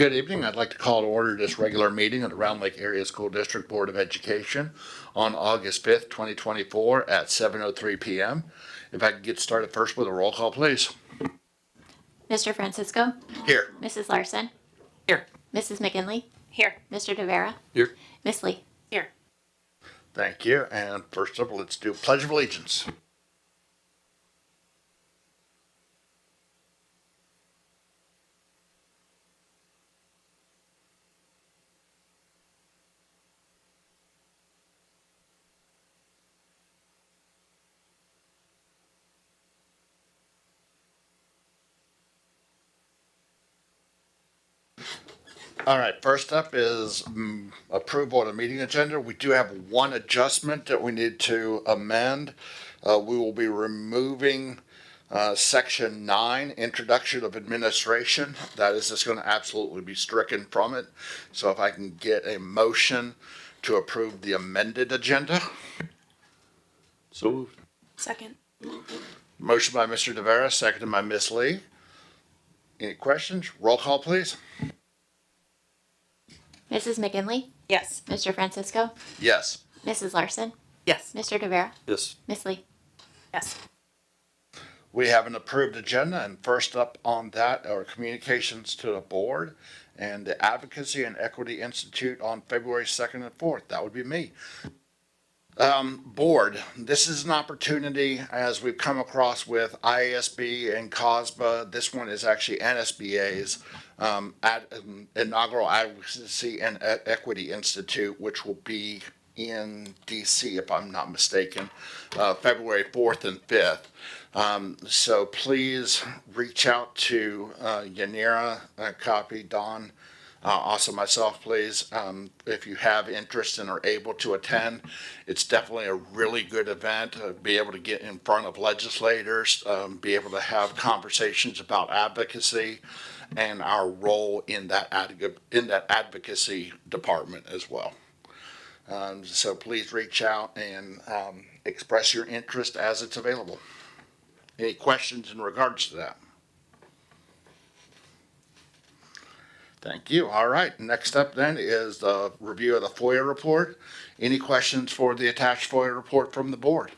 Good evening. I'd like to call to order this regular meeting of the Round Lake Area School District Board of Education on August 5th, 2024 at 7:03 p.m. If I could get started first with a roll call, please. Mr. Francisco? Here. Mrs. Larson? Here. Mrs. McKinley? Here. Mr. DeVera? Here. Miss Lee? Here. Thank you. And first up, let's do Pledge of Allegiance. All right, first up is approval of the meeting agenda. We do have one adjustment that we need to amend. We will be removing Section 9, Introduction of Administration. That is just going to absolutely be stricken from it. So if I can get a motion to approve the amended agenda. So moved. Second. Motion by Mr. DeVera, seconded by Miss Lee. Any questions? Roll call, please. Mrs. McKinley? Yes. Mr. Francisco? Yes. Mrs. Larson? Yes. Mr. DeVera? Yes. Miss Lee? Yes. We have an approved agenda, and first up on that are communications to the board and the Advocacy and Equity Institute on February 2nd and 4th. That would be me. Board, this is an opportunity as we've come across with IASB and COSBA. This one is actually NSBA's inaugural Advocacy and Equity Institute, which will be in DC, if I'm not mistaken, February 4th and 5th. So please reach out to Yanira, copy Don, also myself, please, if you have interest and are able to attend. It's definitely a really good event. Be able to get in front of legislators, be able to have conversations about advocacy and our role in that advocacy department as well. So please reach out and express your interest as it's available. Any questions in regards to that? Thank you. All right. Next up then is the review of the FOIA report. Any questions for the attached FOIA report from the board?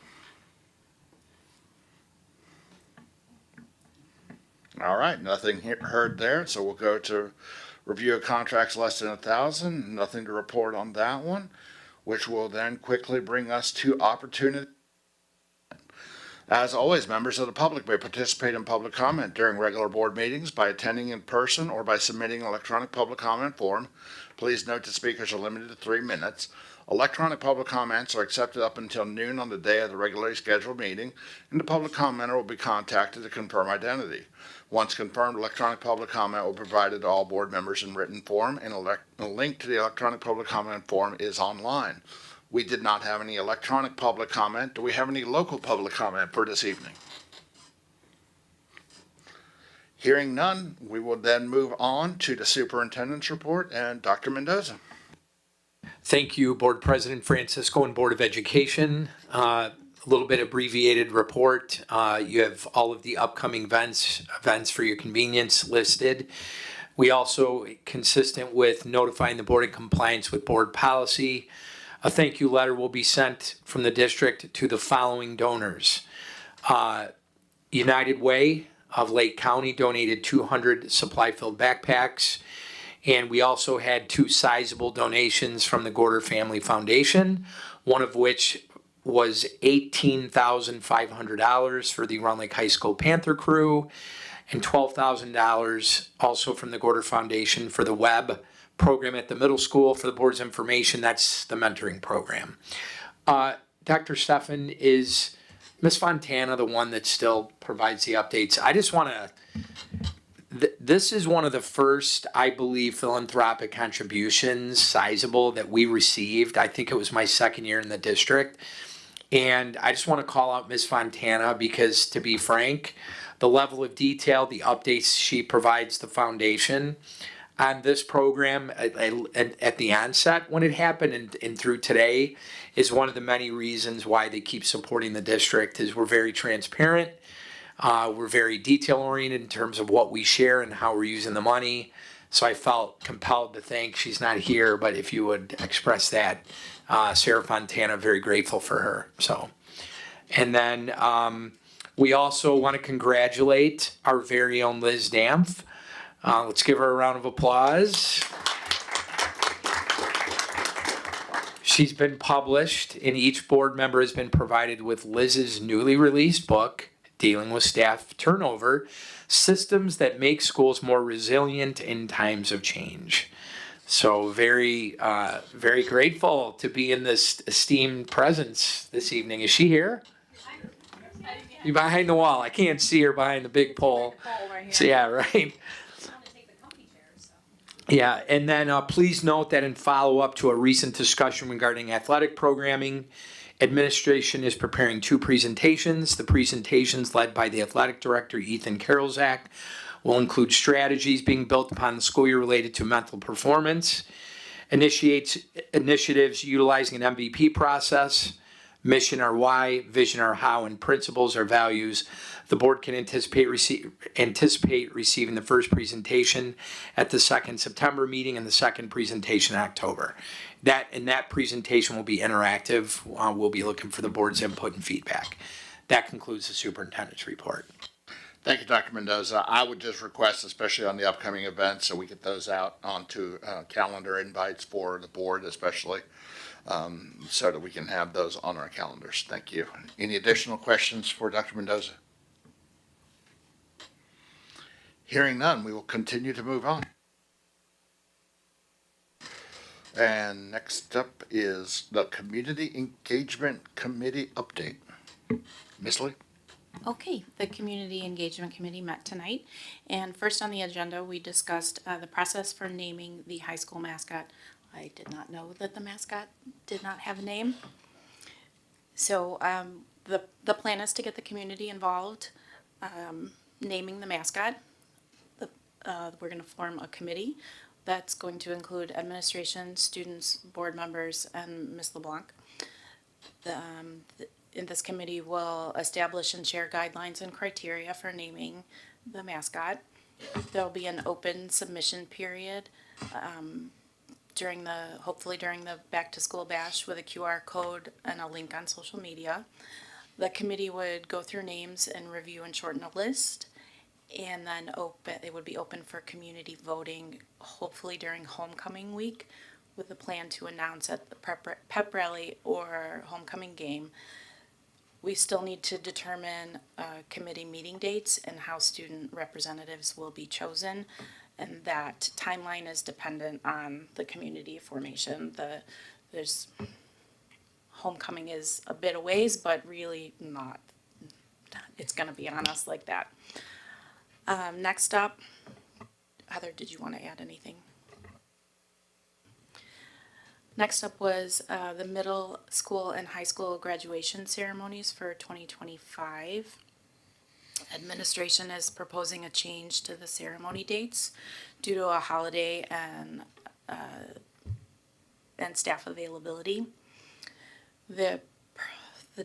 All right. Nothing heard there. So we'll go to review of contracts less than 1,000. Nothing to report on that one, which will then quickly bring us to opportunity. As always, members of the public may participate in public comment during regular board meetings by attending in person or by submitting an electronic public comment form. Please note that speakers are limited to 3 minutes. Electronic public comments are accepted up until noon on the day of the regularly scheduled meeting, and the public commenter will be contacted to confirm identity. Once confirmed, electronic public comment will be provided to all board members in written form, and a link to the electronic public comment form is online. We did not have any electronic public comment. Do we have any local public comment for this evening? Hearing none, we will then move on to the superintendent's report and Dr. Mendoza. Thank you, Board President Francisco and Board of Education. A little bit abbreviated report. You have all of the upcoming events for your convenience listed. We also, consistent with notifying the board in compliance with board policy, a thank you letter will be sent from the district to the following donors. United Way of Lake County donated 200 supply-filled backpacks. And we also had 2 sizable donations from the Gorder Family Foundation, one of which was $18,500 for the Round Lake High School Panther Crew, and $12,000 also from the Gorder Foundation for the web program at the middle school. For the board's information, that's the mentoring program. Dr. Stefan, is Ms. Fontana the one that still provides the updates? I just want to, this is one of the first, I believe, philanthropic contributions, sizable, that we received. I think it was my second year in the district. And I just want to call out Ms. Fontana because, to be frank, the level of detail, the updates she provides the foundation on this program at the onset when it happened and through today is one of the many reasons why they keep supporting the district. Is we're very transparent, we're very detail oriented in terms of what we share and how we're using the money. So I felt compelled to thank, she's not here, but if you would express that, Sarah Fontana, very grateful for her, so. And then we also want to congratulate our very own Liz Dampf. Let's give her a round of applause. She's been published, and each board member has been provided with Liz's newly released book, Dealing with Staff Turnover, Systems That Make Schools More Resilient in Times of Change. So very grateful to be in this esteemed presence this evening. Is she here? You're behind the wall. I can't see her behind the big pole. So, yeah, right. Yeah, and then please note that in follow-up to a recent discussion regarding athletic programming, administration is preparing 2 presentations. The presentations led by the athletic director, Ethan Karolzak, will include strategies being built upon the school year related to mental performance, initiates initiatives utilizing an MVP process, mission or why, vision or how, and principles or values. The board can anticipate receiving the first presentation at the second September meeting and the second presentation in October. That presentation will be interactive. We'll be looking for the board's input and feedback. That concludes the superintendent's report. Thank you, Dr. Mendoza. I would just request, especially on the upcoming events, so we get those out onto calendar invites for the board especially, so that we can have those on our calendars. Thank you. Any additional questions for Dr. Mendoza? Hearing none, we will continue to move on. And next up is the Community Engagement Committee update. Ms. Lee? Okay, the Community Engagement Committee met tonight, and first on the agenda, we discussed the process for naming the high school mascot. I did not know that the mascot did not have a name. So the plan is to get the community involved, naming the mascot. We're going to form a committee that's going to include administration, students, board members, and Ms. LeBlanc. In this committee will establish and share guidelines and criteria for naming the mascot. There'll be an open submission period hopefully during the back to school bash with a QR code and a link on social media. The committee would go through names and review and shorten a list, and then it would be open for community voting, hopefully during homecoming week, with the plan to announce at the pep rally or homecoming game. We still need to determine committee meeting dates and how student representatives will be chosen, and that timeline is dependent on the community formation. There's homecoming is a bit a ways, but really not. It's going to be on us like that. Next up, Heather, did you want to add anything? Next up was the middle school and high school graduation ceremonies for 2025. Administration is proposing a change to the ceremony dates due to a holiday and staff availability. The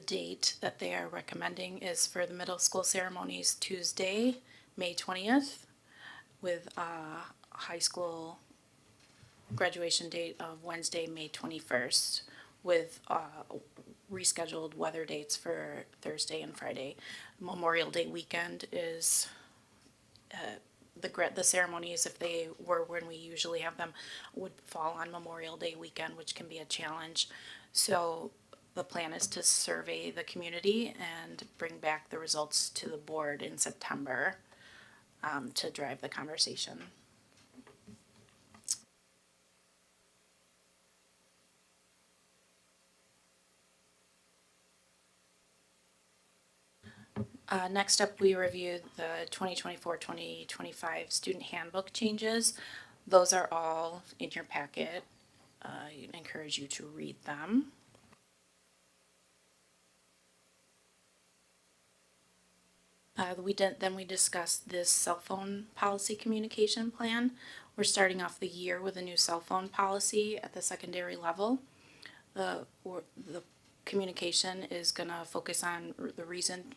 date that they are recommending is for the middle school ceremonies Tuesday, May 20th, with high school graduation date of Wednesday, May 21st, with rescheduled weather dates for Thursday and Friday. Memorial Day weekend is the ceremonies, if they were when we usually have them, would fall on Memorial Day weekend, which can be a challenge. So the plan is to survey the community and bring back the results to the board in September to drive the conversation. Next up, we reviewed the 2024-2025 student handbook changes. Those are all in your packet. I encourage you to read them. We discussed this cell phone policy communication plan. We're starting off the year with a new cell phone policy at the secondary level. The communication is going to focus on the reason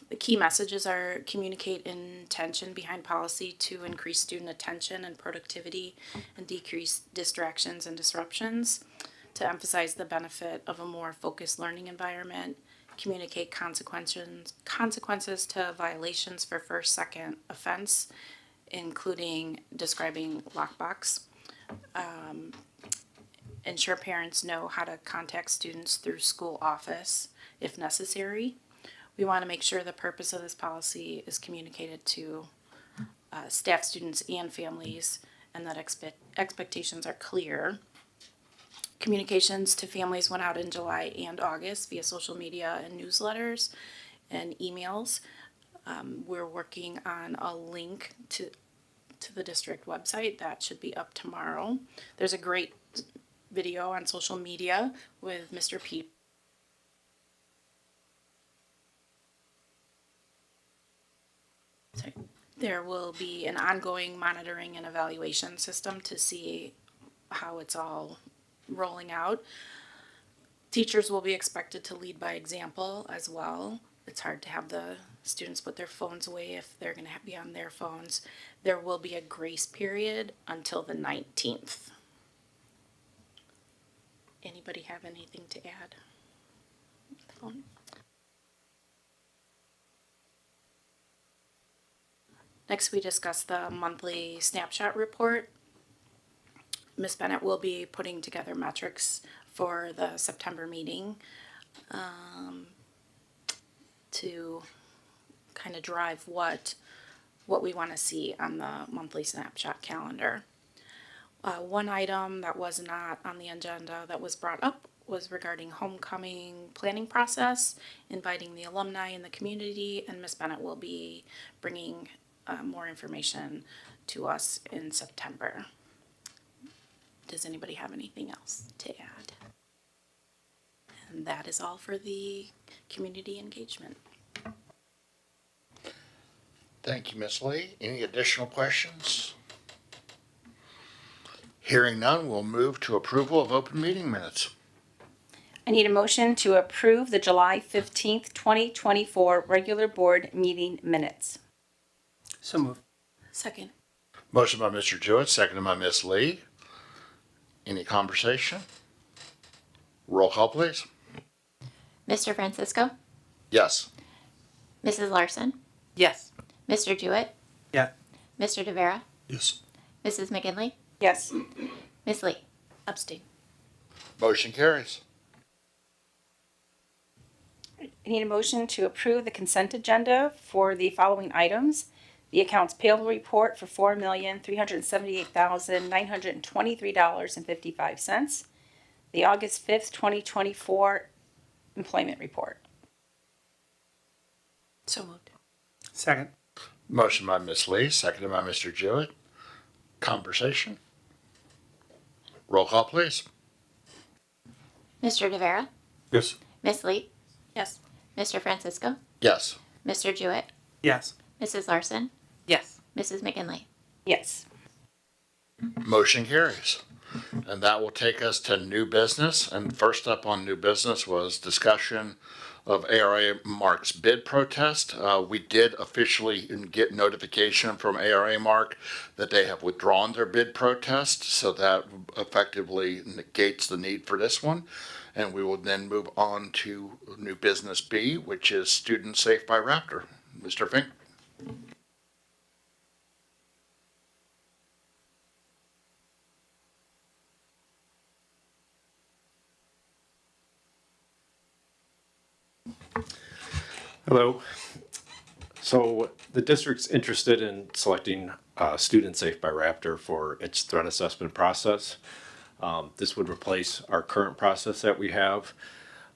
The key messages are communicate intention behind policy to increase student attention and productivity and decrease distractions and disruptions, to emphasize the benefit of a more focused learning environment, communicate consequences to violations for first, second offense, including describing lockbox, ensure parents know how to contact students through school office if necessary. We want to make sure the purpose of this policy is communicated to staff, students, and families, and that expectations are clear. Communications to families went out in July and August via social media and newsletters and emails. We're working on a link to the district website that should be up tomorrow. There's a great video on social media with Mr. Pete. Sorry. There will be an ongoing monitoring and evaluation system to see how it's all rolling out. Teachers will be expected to lead by example as well. It's hard to have the students put their phones away if they're going to be on their phones. There will be a grace period until the 19th. Anybody have anything to add? Next, we discuss the monthly snapshot report. Ms. Bennett will be putting together metrics for the September meeting to kind of drive what we want to see on the monthly snapshot calendar. One item that was not on the agenda that was brought up was regarding homecoming planning process, inviting the alumni in the community, and Ms. Bennett will be bringing more information to us in September. Does anybody have anything else to add? And that is all for the community engagement. Thank you, Ms. Lee. Any additional questions? Hearing none, we'll move to approval of open meeting minutes. I need a motion to approve the July 15th, 2024 regular board meeting minutes. So moved. Second. Motion by Mr. Jewett, seconded by Ms. Lee. Any conversation? Roll call, please. Mr. Francisco, Yes. Mrs. Larson, Yes. Mr. Jewett, Yeah. Mr. DeVera, Yes. Mrs. McGinley, Yes. Ms. Lee. Abstain. Motion carries. I need a motion to approve the consent agenda for the following items. The accounts payable report for $4,378,923.55. The August 5th, 2024 employment report. So moved. Second. Motion by Ms. Lee, seconded by Mr. Jewett. Conversation? Roll call, please. Mr. DeVera, Yes. Ms. Lee, Yes. Mr. Francisco, Yes. Mr. Jewett, Yes. Mrs. Larson, Yes. Mrs. McGinley. Yes. Motion carries. And that will take us to new business. And first up on new business was discussion of ARA Mark's bid protest. We did officially get notification from ARA Mark that they have withdrawn their bid protest, so that effectively negates the need for this one. And we will then move on to new business B, which is Student Safe by Raptor. Mr. Fink? Hello. So the district's interested in selecting Student Safe by Raptor for its threat assessment process. This would replace our current process that we have.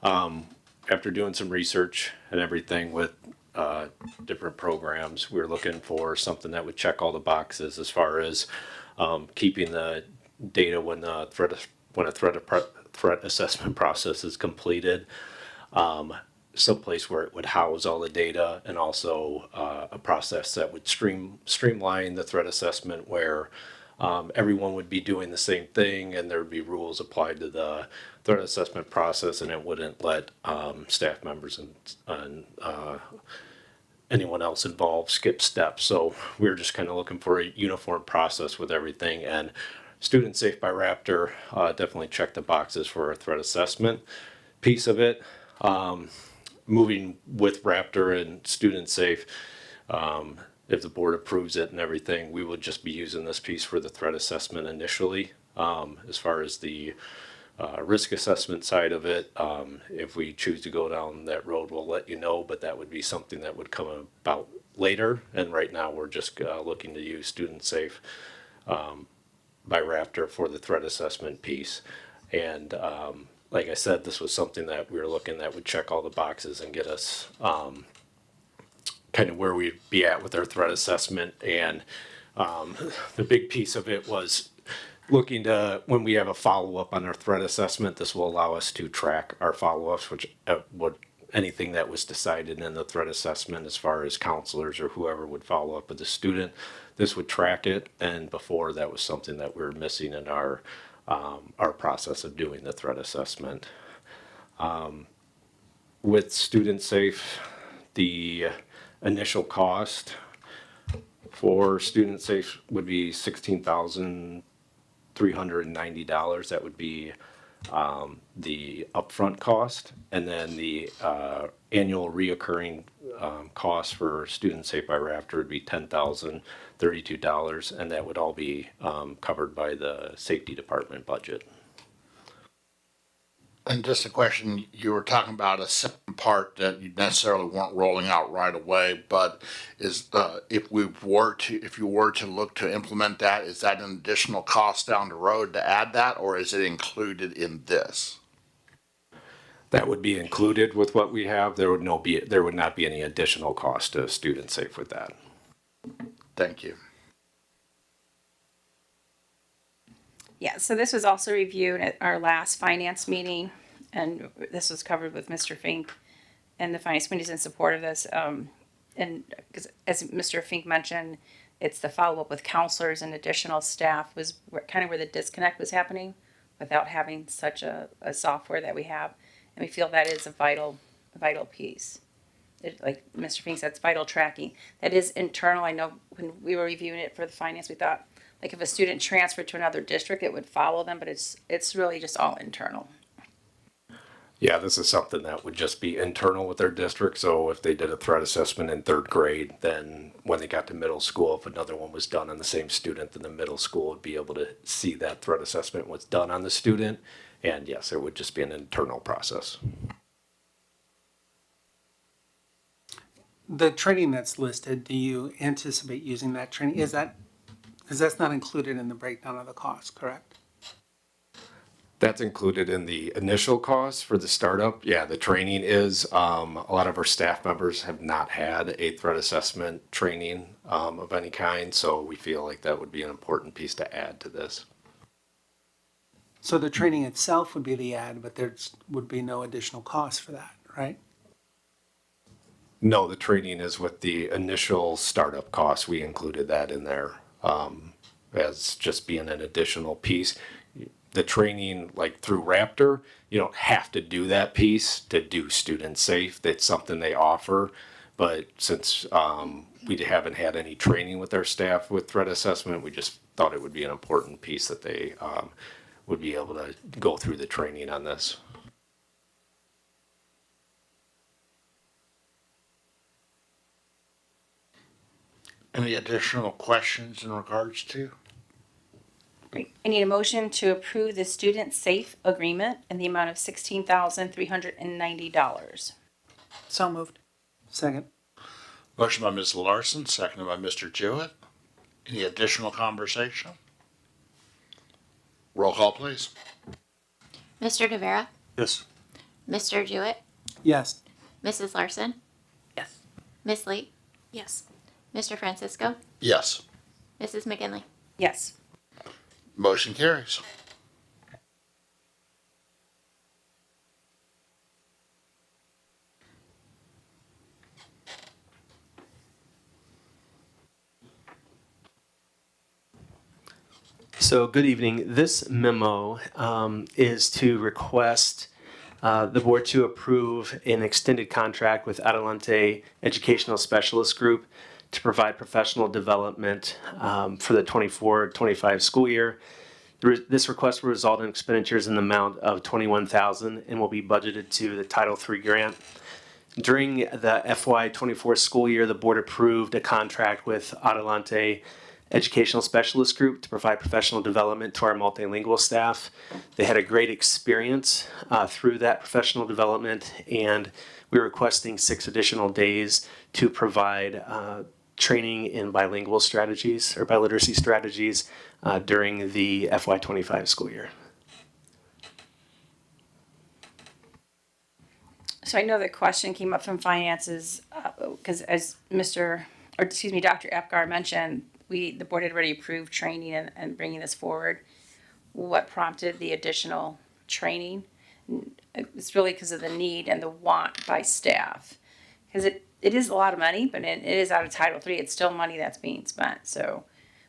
After doing some research and everything with different programs, we were looking for something that would check all the boxes as far as keeping the data when a threat assessment process is completed. Someplace where it would house all the data, and also a process that would streamline the threat assessment where everyone would be doing the same thing and there would be rules applied to the threat assessment process, and it wouldn't let staff members and anyone else involved skip steps. So we were just kind of looking for a uniform process with everything. And Student Safe by Raptor definitely checked the boxes for a threat assessment piece of it. Moving with Raptor and Student Safe, if the board approves it and everything, we would just be using this piece for the threat assessment initially. As far as the risk assessment side of it, if we choose to go down that road, we'll let you know, but that would be something that would come about later. And right now, we're just looking to use Student Safe by Raptor for the threat assessment piece. And like I said, this was something that we were looking that would check all the boxes and get us kind of where we'd be at with our threat assessment. And the big piece of it was looking to, when we have a follow-up on our threat assessment, this will allow us to track our follow-ups, which would anything that was decided in the threat assessment as far as counselors or whoever would follow up with the student, this would track it. And before, that was something that we were missing in our process of doing the threat assessment. With Student Safe, the initial cost for Student Safe would be $16,390. That would be the upfront cost, and then the annual reoccurring cost for Student Safe by Raptor would be $10,032, and that would all be covered by the safety department budget. And just a question, you were talking about a second part that you necessarily weren't rolling out right away, but is if you were to look to implement that, is that an additional cost down the road to add that, or is it included in this? That would be included with what we have. There would not be any additional cost to Student Safe with that. Thank you. Yeah, so this was also reviewed at our last finance meeting, and this was covered with Mr. Fink, and the finance committee is in support of this. And because as Mr. Fink mentioned, it's the follow-up with counselors and additional staff was kind of where the disconnect was happening without having such a software that we have. And we feel that is a vital piece. Like Mr. Fink said, it's vital tracking. That is internal. I know when we were reviewing it for the finance, we thought, like if a student transferred to another district, it would follow them, but it's really just all internal. Yeah, this is something that would just be internal with their district. So if they did a threat assessment in third grade, then when they got to middle school, if another one was done on the same student, then the middle school would be able to see that threat assessment was done on the student. And yes, it would just be an internal process. The training that's listed, do you anticipate using that training? Is that, because that's not included in the breakdown of the cost, correct? That's included in the initial cost for the startup. Yeah, the training is, a lot of our staff members have not had a threat assessment training of any kind. So we feel like that would be an important piece to add to this. So the training itself would be the add, but there would be no additional cost for that, right? No, the training is with the initial startup cost. We included that in there as just being an additional piece. The training, like through Raptor, you don't have to do that piece to do Student Safe. That's something they offer. But since we haven't had any training with our staff with threat assessment, we just thought it would be an important piece that they would be able to go through the training on this. Any additional questions in regards to? Great. I need a motion to approve the student safe agreement in the amount of $16,390. So moved. Second. Motion by Ms. Larson, seconded by Mr. Jewett. Any additional conversation? Roll call, please. Mr. Tavera, Yes. Mr. Jewett, Yes. Mrs. Larson, Yes. Miss Lee, Yes. Mr. Francisco, Yes. Mrs. McGinley. Yes. Motion carries. So, good evening. This memo is to request the board to approve an extended contract with Adelante Educational Specialist Group to provide professional development for the 24-25 school year. This request will result in expenditures in the amount of $21,000 and will be budgeted to the Title III grant. During the FY24 school year, the board approved a contract with Adelante Educational Specialist Group to provide professional development to our multilingual staff. They had a great experience through that professional development, and we're requesting 6 additional days to provide training in bilingual strategies or biliteracy strategies during the FY25 school year. So I know the question came up from finances, because as Dr. Apgar mentioned, the board had already approved training and bringing this forward. What prompted the additional training? It's really because of the need and the want by staff. Because it is a lot of money, but it is out of Title III. It's still money that's being spent. So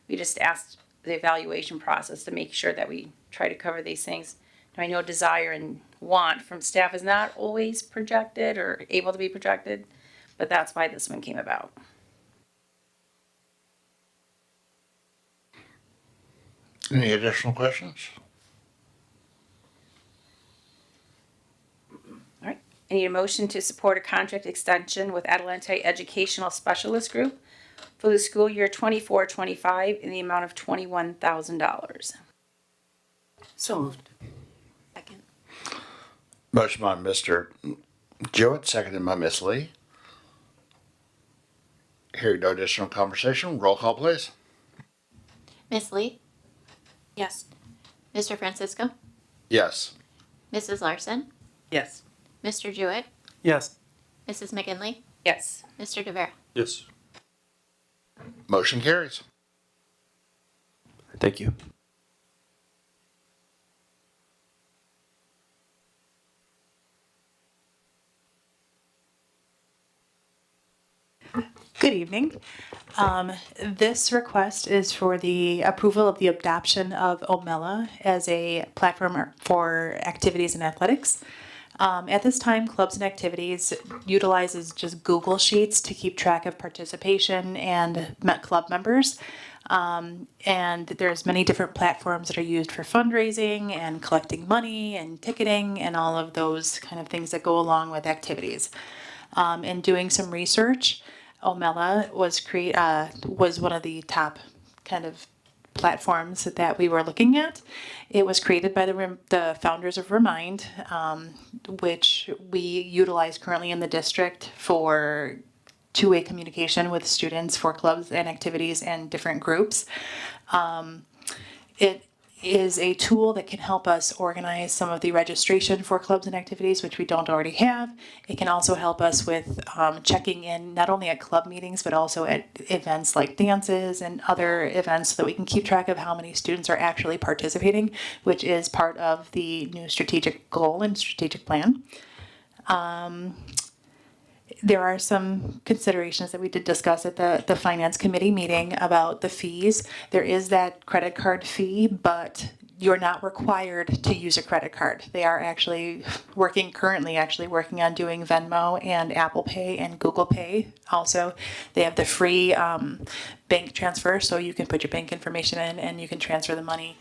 we just asked the evaluation process to make sure that we try to cover these things. Now, I know desire and want from staff is not always projected or able to be projected, but that's why this one came about. Any additional questions? All right. I need a motion to support a contract extension with Adelante Educational Specialist Group for the school year 24-25 in the amount of $21,000. So moved. Second. Motion by Mr. Jewett, seconded by Ms. Lee. Hearing no additional conversation, roll call please. Ms. Lee, Yes. Mr. Francisco, Yes. Mrs. Larson, Yes. Mr. Jewett, Yes. Mrs. McGinley, Yes. Mr. DeVera. Yes. Motion carries. Thank you. Good evening. This request is for the approval of the adoption of Omela as a platform for activities and athletics. At this time, Clubs and Activities utilizes just Google Sheets to keep track of participation and club members. And there's many different platforms that are used for fundraising and collecting money and ticketing and all of those kind of things that go along with activities. In doing some research, Omela was one of the top kind of platforms that we were looking at. It was created by the founders of Remind, which we utilize currently in the district for two-way communication with students for clubs and activities and different groups. It is a tool that can help us organize some of the registration for clubs and activities, which we don't already have. It can also help us with checking in not only at club meetings, but also at events like dances and other events so that we can keep track of how many students are actually participating, which is part of the new strategic goal and strategic plan. There are some considerations that we did discuss at the finance committee meeting about the fees. There is that credit card fee, but you're not required to use a credit card. They are currently working on doing Venmo and Apple Pay and Google Pay. Also, they have the free bank transfer, so you can put your bank information in and you can transfer the money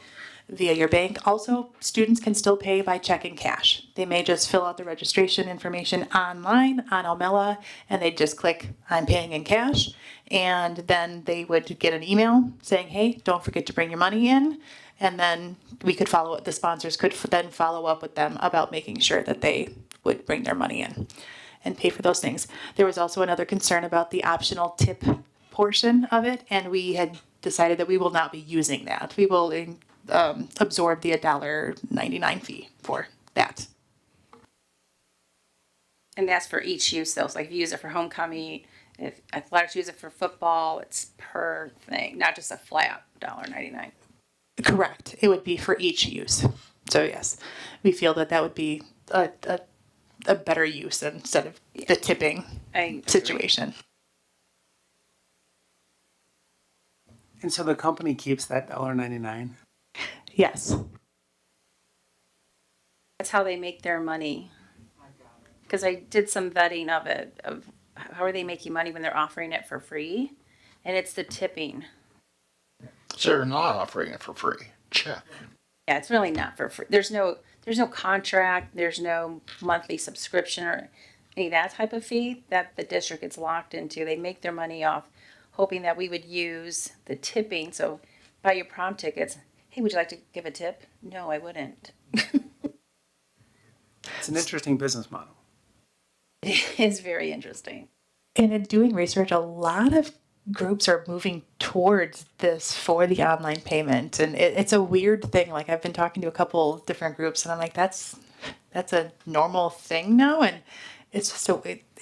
via your bank. Also, students can still pay by check and cash. They may just fill out the registration information online on Omela and they just click I'm paying in cash, and then they would get an email saying, hey, don't forget to bring your money in, and then the sponsors could then follow up with them about making sure that they would bring their money in and pay for those things. There was also another concern about the optional tip portion of it, and we had decided that we will not be using that. We will absorb the $1.99 fee for that. And that's for each use though. So like if you use it for homecoming, if athletics use it for football, it's per thing, not just a flat $1.99. Correct. It would be for each use. So yes, we feel that would be a better use instead of the tipping situation. And so the company keeps that $1.99? Yes. That's how they make their money. because I did some vetting of it, of how are they making money when they're offering it for free? And it's the tipping. So they're not offering it for free. Check. Yeah, it's really not for free. There's no contract, there's no monthly subscription or any of that type of fee that the district gets locked into. They make their money off hoping that we would use the tipping. So buy your prom tickets. Hey, would you like to give a tip? No, I wouldn't. It's an interesting business model. It is very interesting. And in doing research, a lot of groups are moving towards this for the online payment. And it's a weird thing. Like I've been talking to a couple different groups and I'm like, that's a normal thing now. And it's just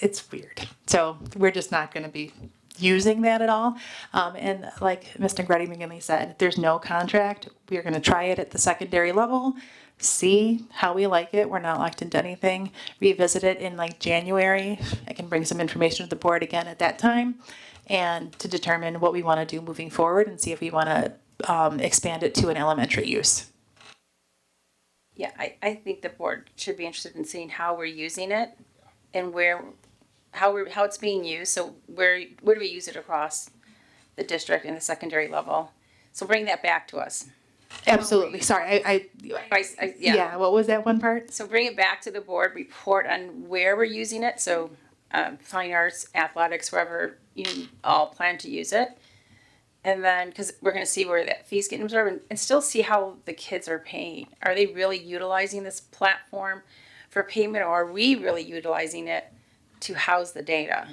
it's weird. So we're just not going to be using that at all. And like Mr. Grady McGinley said, there's no contract. We're going to try it at the secondary level, see how we like it. We're not locked into anything. Revisit it in like January. I can bring some information to the board again at that time and to determine what we want to do moving forward and see if we want to expand it to an elementary use. Yeah, I think the board should be interested in seeing how we're using it and how it's being used. So where do we use it across the district and the secondary level? So bring that back to us. Absolutely. Sorry, yeah. What was that one part? So bring it back to the board, report on where we're using it. So fine arts, athletics, wherever you all plan to use it. And then, because we're going to see where that fee's getting absorbed and still see how the kids are paying. Are they really utilizing this platform for payment, or are we really utilizing it to house the data?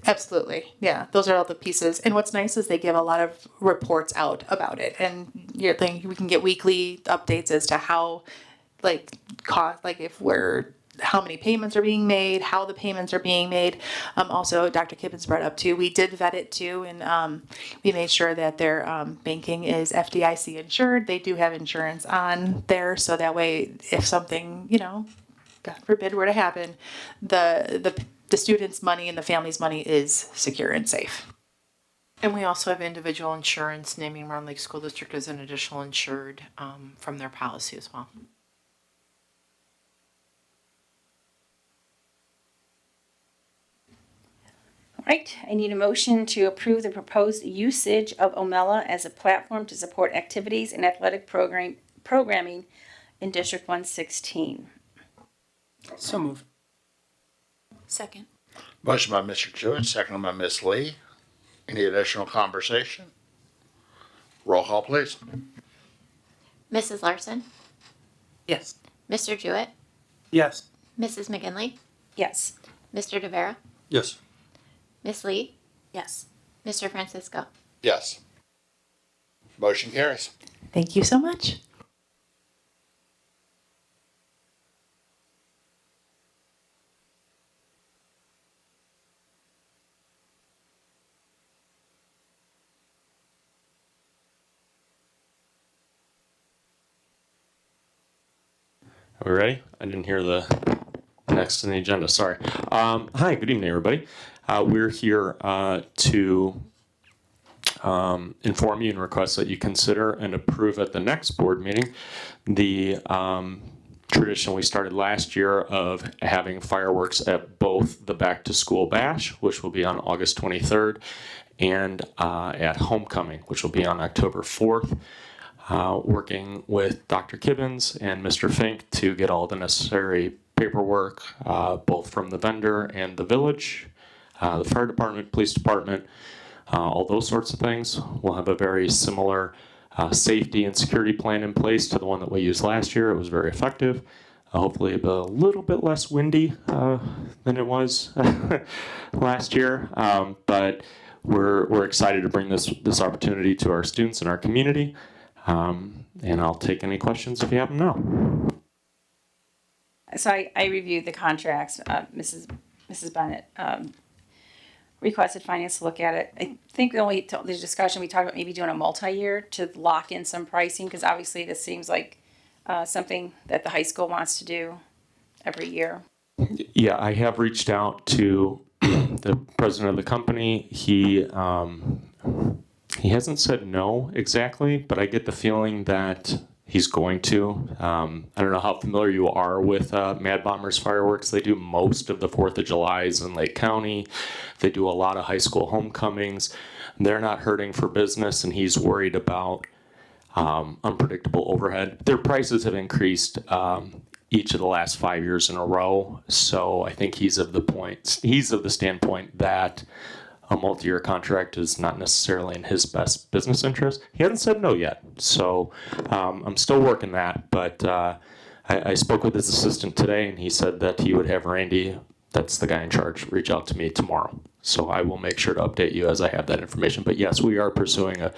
Absolutely. Yeah, those are all the pieces. And what's nice is they give a lot of reports out about it. And we can get weekly updates as to how, how many payments are being made, how the payments are being made. Also, Dr. Kibbins brought up too, we did vet it too, and we made sure that their banking is FDIC insured. They do have insurance on there, so that way, if something, God forbid, were to happen, the student's money and the family's money is secure and safe. And we also have individual insurance, naming Round Lake School District as an additional insured from their policy as well. All right, I need a motion to approve the proposed usage of Omella as a platform to support activities and athletic programming in District 116. So moved. Second. Motion by Mr. Jewett, seconded by Ms. Lee. Any additional conversation? Roll call, please. Mrs. Larson, Yes. Mr. Jewett, Yes. Mrs. McGinley, Yes. Mr. DeVera, Yes. Ms. Lee, Yes. Mr. Francisco. Yes. Motion carries. Thank you so much. Are we ready? I didn't hear the next on the agenda. Sorry. Hi, good evening, everybody. We're here to inform you and request that you consider and approve at the next board meeting the tradition we started last year of having fireworks at both the Back to School Bash, which will be on August 23rd, and at Homecoming, which will be on October 4th. Working with Dr. Kibbins and Mr. Fink to get all the necessary paperwork, both from the vendor and the village, the fire department, police department, all those sorts of things. We'll have a very similar safety and security plan in place to the one that we used last year. It was very effective. Hopefully a little bit less windy than it was last year, but we're excited to bring this opportunity to our students and our community. And I'll take any questions if you have them now. So I reviewed the contracts. Mrs. Bennett requested finance to look at it. I think the discussion we talked about maybe doing a multi-year to lock in some pricing, because obviously this seems like something that the high school wants to do every year. Yeah, I have reached out to the president of the company. He hasn't said no exactly, but I get the feeling that He's going to. I don't know how familiar you are with Mad Bombers fireworks. They do most of the 4th of Julys in Lake County. They do a lot of high school homecomings. They're not hurting for business, and he's worried about unpredictable overhead. Their prices have increased each of the last 5 years in a row. So I think he's of the standpoint that a multi-year contract is not necessarily in his best business interest. He hasn't said no yet, so I'm still working that. But I spoke with his assistant today, and he said that he would have Randy, that's the guy in charge, reach out to me tomorrow. So I will make sure to update you as I have that information. But yes, we are pursuing a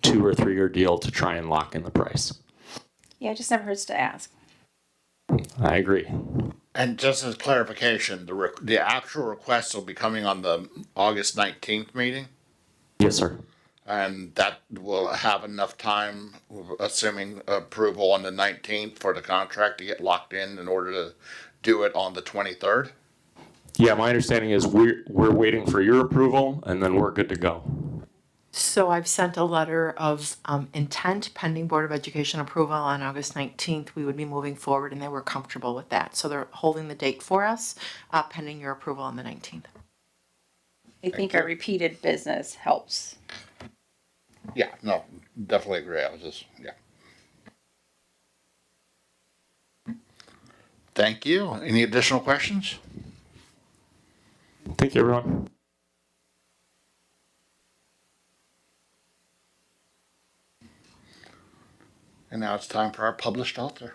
2 or 3 year deal to try and lock in the price. Yeah, it just never hurts to ask. I agree. And just as clarification, the actual request will be coming on the August 19th meeting, Yes, sir. and that will have enough time, assuming approval on the 19th, for the contract to get locked in order to do it on the 23rd. Yeah, my understanding is we're waiting for your approval, and then we're good to go. So I've sent a letter of intent pending Board of Education approval on August 19th. We would be moving forward, and they were comfortable with that. So they're holding the date for us pending your approval on the 19th. I think our repeated business helps. Yeah, no, definitely agree. I was just, yeah. Thank you. Any additional questions? Thank you, everyone. And now it's time for our published author.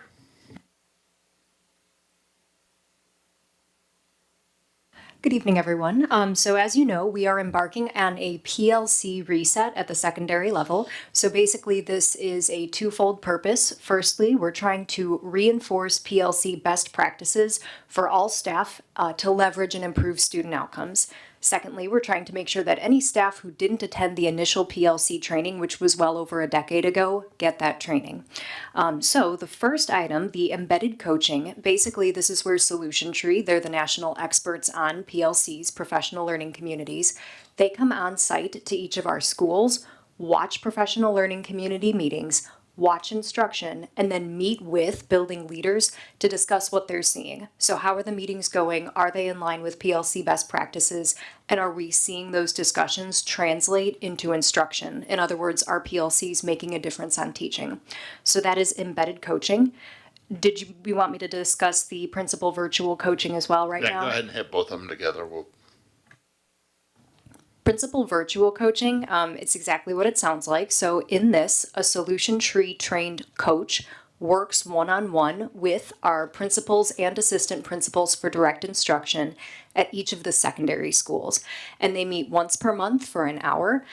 Good evening, everyone. So as you know, we are embarking on a PLC reset at the secondary level. So basically, this is a twofold purpose. Firstly, we're trying to reinforce PLC best practices for all staff to leverage and improve student outcomes. Secondly, we're trying to make sure that any staff who didn't attend the initial PLC training, which was well over a decade ago, get that training. So the first item, the embedded coaching, basically this is where Solution Tree, they're the national experts on PLCs, professional learning communities. They come on site to each of our schools, watch professional learning community meetings, watch instruction, and then meet with building leaders to discuss what they're seeing. So how are the meetings going? Are they in line with PLC best practices? And are we seeing those discussions translate into instruction? In other words, are PLCs making a difference on teaching? So that is embedded coaching. Did you want me to discuss the principal virtual coaching as well right now? Yeah, go ahead and hit both of them together. Principal virtual coaching, it's exactly what it sounds like. So in this, a Solution Tree trained coach works one-on-one with our principals and assistant principals for direct instruction at each of the secondary schools. And they meet once per month for an hour.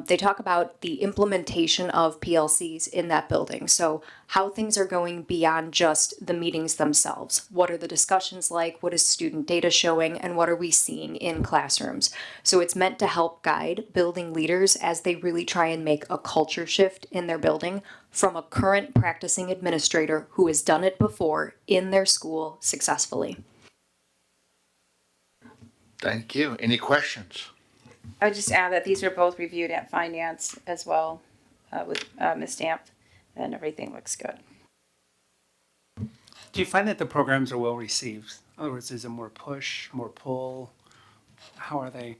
They talk about the implementation of PLCs in that building. So how things are going beyond just the meetings themselves. What are the discussions like? What is student data showing? And what are we seeing in classrooms? So it's meant to help guide building leaders as they really try and make a culture shift in their building from a current practicing administrator who has done it before in their school successfully. Thank you. Any questions? I would just add that these were both reviewed at finance as well with Ms. Stamp, and everything looks good. Do you find that the programs are well received? In other words, is it more push, more pull? How are they?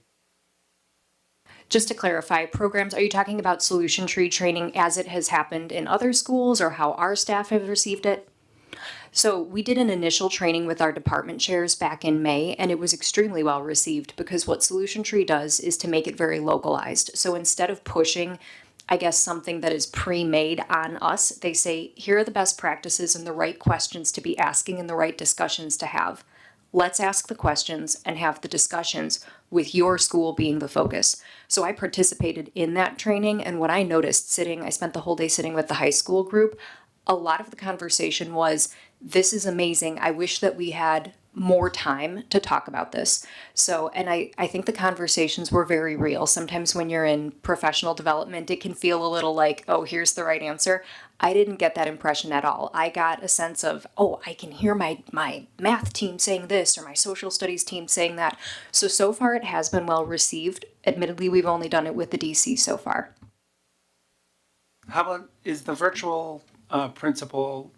Just to clarify, programs, are you talking about Solution Tree training as it has happened in other schools or how our staff have received it? So we did an initial training with our department chairs back in May, and it was extremely well received because what Solution Tree does is to make it very localized. So instead of pushing, I guess, something that is pre-made on us, they say, here are the best practices and the right questions to be asking and the right discussions to have. Let's ask the questions and have the discussions with your school being the focus. So I participated in that training, and what I noticed I spent the whole day sitting with the high school group, a lot of the conversation was, this is amazing. I wish that we had more time to talk about this. So, and I think the conversations were very real. Sometimes when you're in professional development, it can feel a little like, oh, here's the right answer. I didn't get that impression at all. I got a sense of, oh, I can hear my math team saying this or my social studies team saying that. So far it has been well received. Admittedly, we've only done it with the DC so far. How about, is the virtual principal,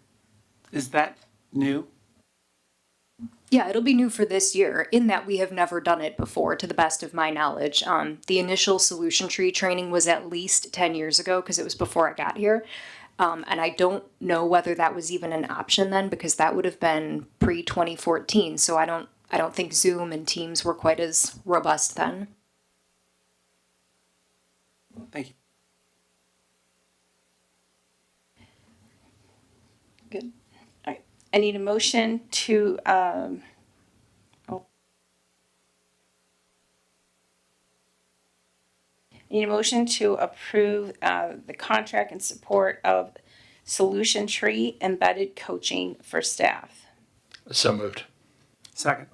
is that new? Yeah, it'll be new for this year in that we have never done it before, to the best of my knowledge. The initial solution tree training was at least 10 years ago because it was before I got here. And I don't know whether that was even an option then because that would have been pre 2014. So I don't think Zoom and Teams were quite as robust then. Thank you. Good. All right. I need a motion to, I need a motion to approve the contract in support of Solution Tree embedded coaching for staff. So moved. Second.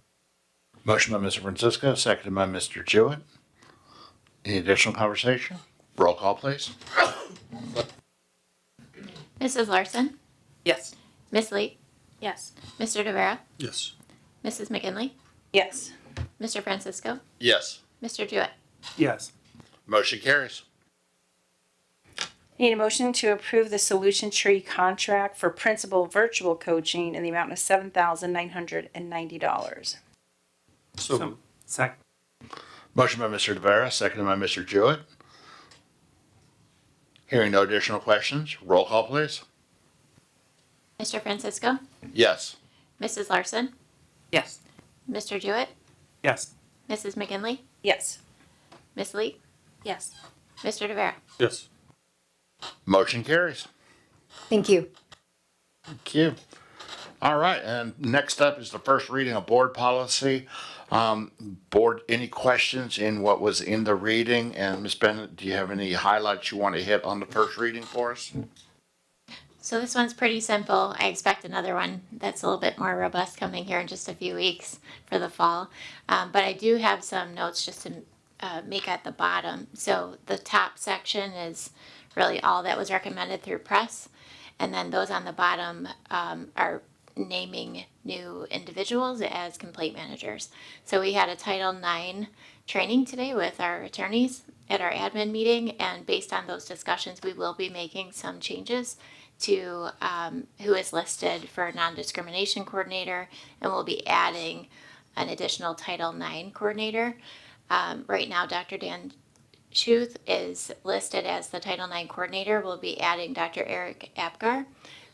Motion by Mr. Francisco, seconded by Mr. Jewett. Any additional conversation? Roll call, please. Mrs. Larson, Yes. Miss Lee, Yes. Mr. Rivera, Yes. Mrs. McGinley, Yes. Mr. Francisco, Yes. Mr. Jewett. Yes. Motion carries. I need a motion to approve the Solution Tree contract for principal virtual coaching in the amount of $7,990. So, second. Motion by Mr. Rivera, seconded by Mr. Jewett. Hearing no additional questions, roll call, please. Mr. Francisco, Yes. Mrs. Larson, Yes. Mr. Jewett, Yes. Mrs. McGinley, Yes. Miss Lee, Yes. Mr. Rivera. Yes. Motion carries. Thank you. Thank you. All right, and next up is the first reading of board policy. Board, any questions in what was in the reading? And Ms. Bennett, do you have any highlights you want to hit on the first reading for us? So this one's pretty simple. I expect another one that's a little bit more robust coming here in just a few weeks for the fall. But I do have some notes just to make at the bottom. So the top section is really all that was recommended through press. And then those on the bottom are naming new individuals as complaint managers. So we had a Title IX training today with our attorneys at our admin meeting. And based on those discussions, we will be making some changes to who is listed for non-discrimination coordinator, and we'll be adding an additional Title IX coordinator. Right now, Dr. Dan Schuth is listed as the Title IX coordinator. We'll be adding Dr. Eric Apgar.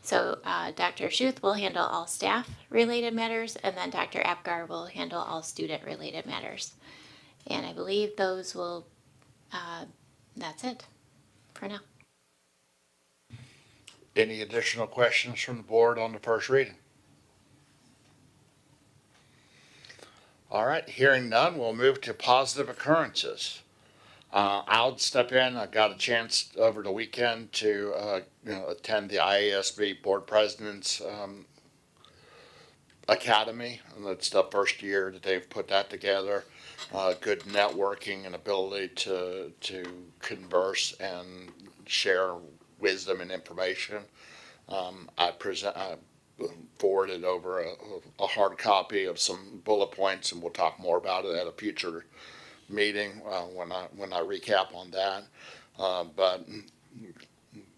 So Dr. Schuth will handle all staff-related matters, and then Dr. Apgar will handle all student-related matters. And I believe those will, that's it for now. Any additional questions from the board on the first reading? All right, hearing none, we'll move to positive occurrences. I'll step in. I got a chance over the weekend to attend the IASB Board President's Academy, and that's the first year that they've put that together. Good networking and ability to converse and share wisdom and information. I forwarded over a hard copy of some bullet points, and we'll talk more about it at a future meeting when I recap on that. But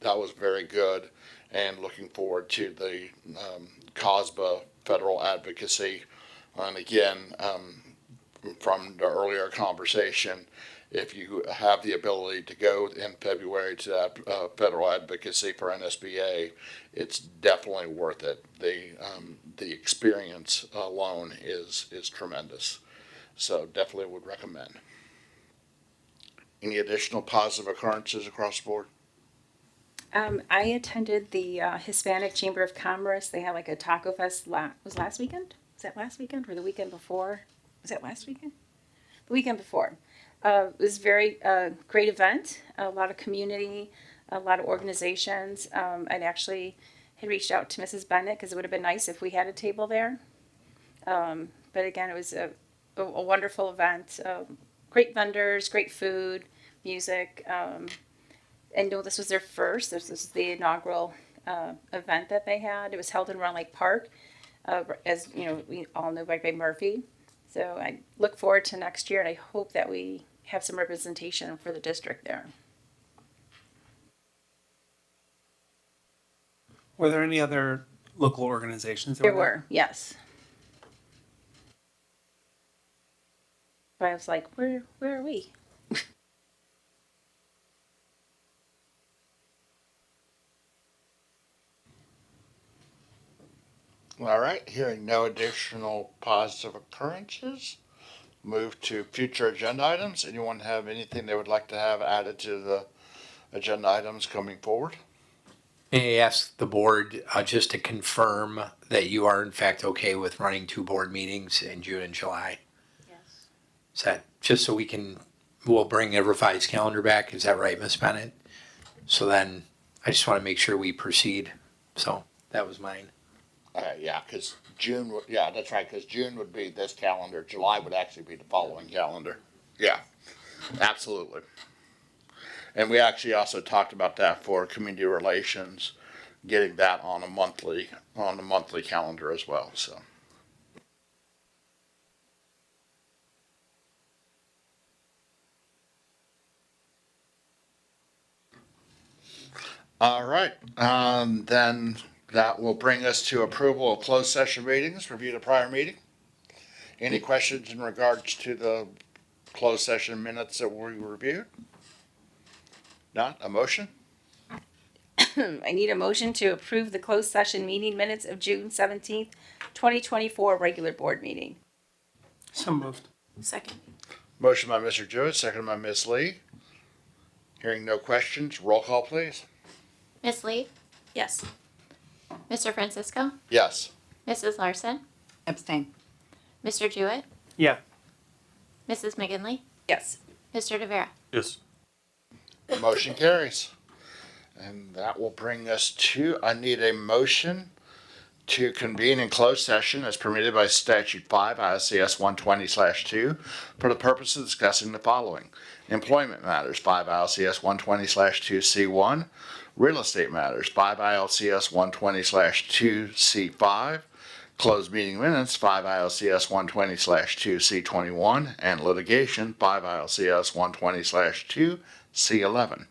that was very good, and looking forward to the COSBA federal advocacy. And again, from the earlier conversation, if you have the ability to go in February to that federal advocacy for NSBA, it's definitely worth it. The experience alone is tremendous. So definitely would recommend. Any additional positive occurrences across the board? I attended the Hispanic Chamber of Commerce. They had like a taco fest was last weekend? Was that last weekend or the weekend before? Was that last weekend? The weekend before. It was a very great event. A lot of community, a lot of organizations. I'd actually had reached out to Mrs. Bennett because it would have been nice if we had a table there. But again, it was a wonderful event. Great vendors, great food, music. And no, this was their first. This was the inaugural event that they had. It was held in Round Lake Park, as you know, we all know by Murphy. So I look forward to next year, and I hope that we have some representation for the district there. Were there any other local organizations that There were, yes. So I was like, where are we? All right, hearing no additional positive occurrences, move to future agenda items. Anyone have anything they would like to have added to the agenda items coming forward? May I ask the board just to confirm that you are in fact okay with running 2 board meetings in June and July? Yes. Is that, just so we'll bring a revised calendar back, is that right, Ms. Bennett? So then, I just want to make sure we proceed, so that was mine. Yeah, because June, yeah, that's right, because June would be this calendar, July would actually be the following calendar. Yeah, absolutely. And we actually also talked about that for community relations, getting that on a monthly calendar as well, so. All right, then that will bring us to approval of closed session meetings, review the prior meeting. Any questions in regards to the closed session minutes that we reviewed? Not, a motion? I need a motion to approve the closed session meeting minutes of June 17th, 2024 regular board meeting. So moved. Second. Motion by Mr. Jewett, second by Ms. Lee. Hearing no questions, roll call please. Ms. Lee, Yes. Mr. Francisco, Yes. Mrs. Larson, Abstain. Mr. Jewett, Yeah. Mrs. McGinley, Yes. Mr. DeVera. Yes. Motion carries. And that will bring us to, I need a motion to convene in closed session as permitted by statute 5 ILCS 120/2 for the purpose of discussing the following: employment matters 5 ILCS 120/2C1, real estate matters 5 ILCS 120/2C5, closed meeting minutes 5 ILCS 120/2C21, and litigation 5 ILCS 120/2C11.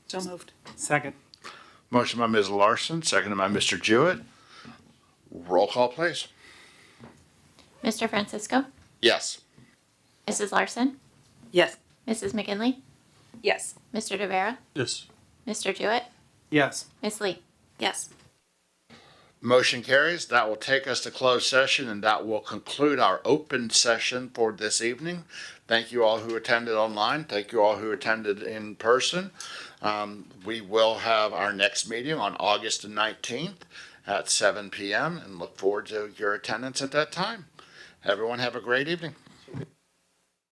So moved. Second. Motion by Ms. Larson, seconded by Mr. Jewett. Roll call, please. Mr. Francisco, Yes. Mrs. Larson, Yes. Mrs. McGinley, Yes. Mr. DeVera, Yes. Mr. Jewett, Yes. Ms. Lee. Yes. Motion carries. That will take us to closed session, and that will conclude our open session for this evening. Thank you all who attended online. Thank you all who attended in person. We will have our next meeting on August 19th at 7 p.m. and look forward to your attendance at that time. Everyone have a great evening.